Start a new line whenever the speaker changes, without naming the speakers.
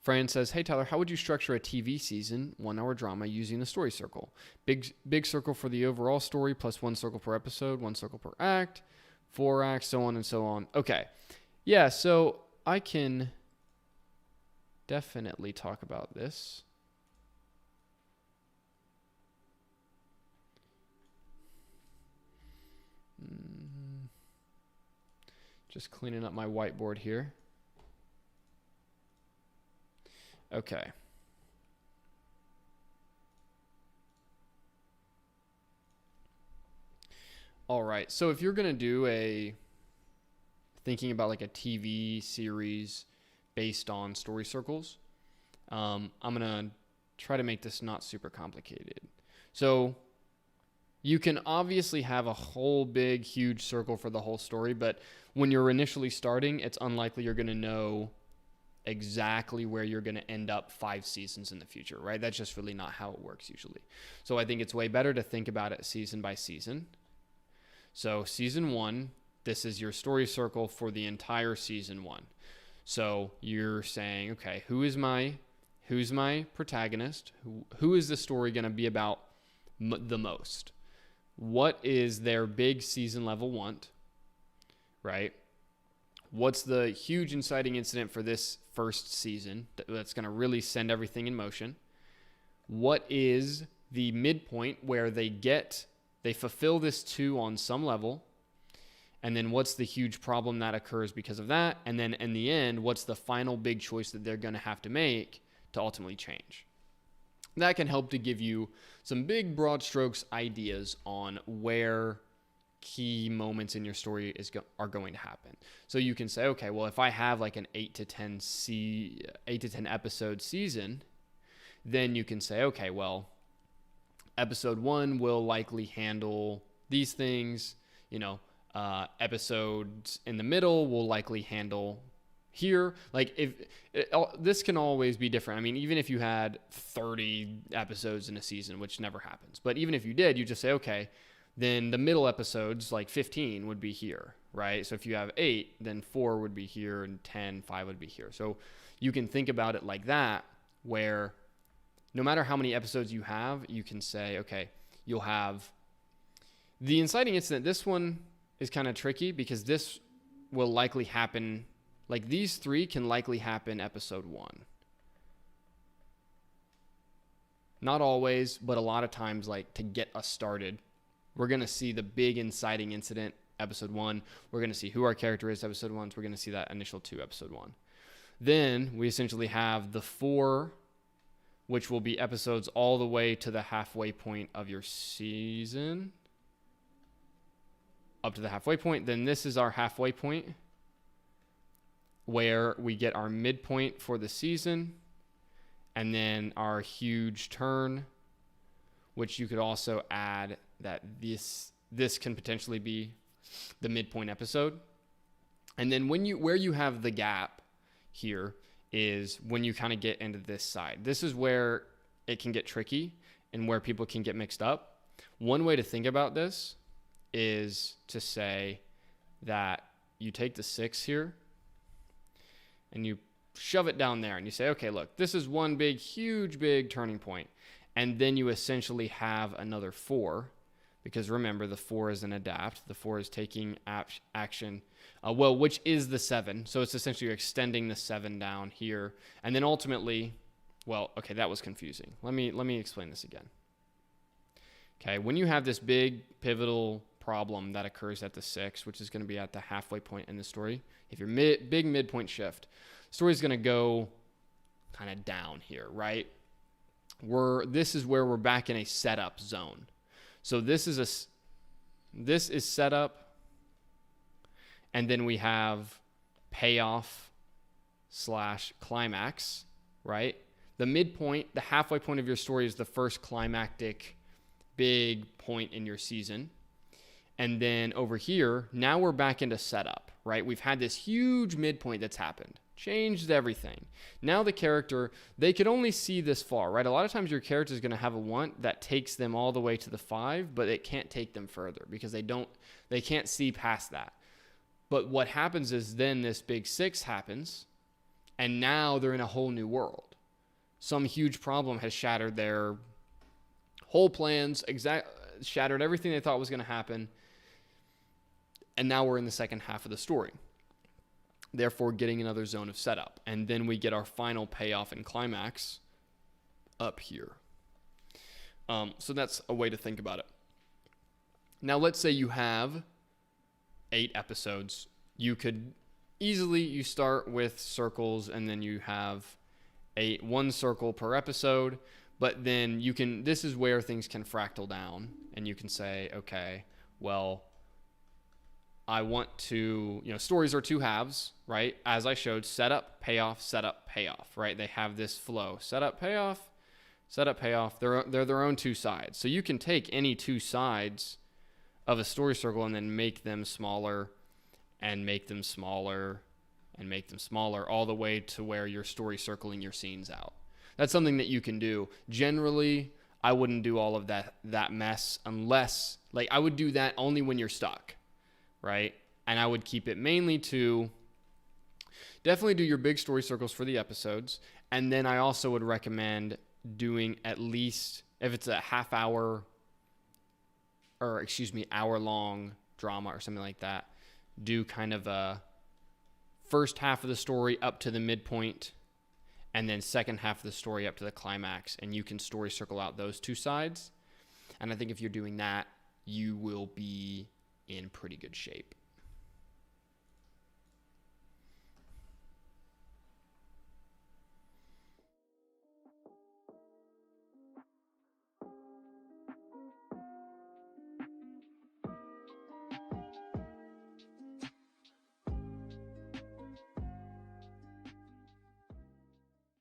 Fran says, "Hey Tyler, how would you structure a TV season 1 hour drama using the story circle? Big circle for the overall story, plus 1 circle per episode, 1 circle per act, 4 acts, so on and so on." Okay, yeah. So I can definitely talk about this. Just cleaning up my whiteboard here. Okay. All right. So if you're going to do thinking about like a TV series based on story circles, I'm going to try to make this not super complicated. So you can obviously have a whole big, huge circle for the whole story, but when you're initially starting, it's unlikely you're going to know exactly where you're going to end up 5 seasons in the future, right? That's just really not how it works usually. So I think it's way better to think about it season by season. So season 1, this is your story circle for the entire season 1. So you're saying, okay, who's my protagonist? Who is the story going to be about the most? What is their big season level want, right? What's the huge inciting incident for this first season that's going to really send everything in motion? What is the midpoint where they fulfill this 2 on some level? And then what's the huge problem that occurs because of that? And then in the end, what's the final big choice that they're going to have to make to ultimately change? That can help to give you some big broad strokes ideas on where key moments in your story are going to happen. So you can say, okay, well, if I have like an 8 to 10 episode season, then you can say, okay, well, episode 1 will likely handle these things, episodes in the middle will likely handle here. Like this can always be different. I mean, even if you had 30 episodes in a season, which never happens, but even if you did, you just say, okay, then the middle episodes, like 15, would be here, right? So if you have 8, then 4 would be here, and 10, 5 would be here. So you can think about it like that, where no matter how many episodes you have, you can say, okay, you'll have the inciting incident. This one is kind of tricky because this will likely happen, like these 3 can likely happen episode 1. Not always, but a lot of times, like to get us started, we're going to see the big inciting incident, episode 1. We're going to see who our character is, episode 1. So we're going to see that initial 2, episode 1. Then we essentially have the 4, which will be episodes all the way to the halfway point of your season. Up to the halfway point. Then this is our halfway point, where we get our midpoint for the season. And then our huge turn, which you could also add that this can potentially be the midpoint episode. And then where you have the gap here is when you kind of get into this side. This is where it can get tricky and where people can get mixed up. One way to think about this is to say that you take the 6 here and you shove it down there and you say, okay, look, this is one huge turning point. And then you essentially have another 4, because remember, the 4 is an adapt. The 4 is taking action, which is the 7. So it's essentially you're extending the 7 down here. And then ultimately, well, okay, that was confusing. Let me explain this again. Okay, when you have this big pivotal problem that occurs at the 6, which is going to be at the halfway point in the story, if your big midpoint shift, the story is going to go kind of down here, right? This is where we're back in a setup zone. So this is setup, and then we have payoff / climax, right? The midpoint, the halfway point of your story is the first climactic big point in your season. And then over here, now we're back into setup, right? We've had this huge midpoint that's happened. Changed everything. Now the character, they could only see this far, right? A lot of times your character is going to have a want that takes them all the way to the 5, but it can't take them further because they can't see past that. But what happens is then this big 6 happens, And now they're in a whole new world. Some huge problem has shattered their whole plans, shattered everything they thought was going to happen. And now we're in the second half of the story. Therefore, getting another zone of setup. And then we get our final payoff and climax up here. So that's a way to think about it. Now, let's say you have 8 episodes. You could easily, you start with circles and then you have one circle per episode, but then this is where things can fractal down and you can say, okay, well, I want to, stories are 2 halves, right? As I showed, setup, payoff, right? They have this flow, setup, payoff. They're their own 2 sides. So you can take any 2 sides of a story circle and then make them smaller and make them smaller and make them smaller all the way to where you're story circling your scenes out. That's something that you can do. Generally, I wouldn't do all of that mess unless, I would do that only when you're stuck, right? And I would keep it mainly to definitely do your big story circles for the episodes. And then I also would recommend doing at least, if it's a hour-long drama or something like that, do kind of a first half of the story up to the midpoint and then second half of the story up to the climax, and you can story circle out those 2 sides. And I think if you're doing that, you will be in pretty good shape.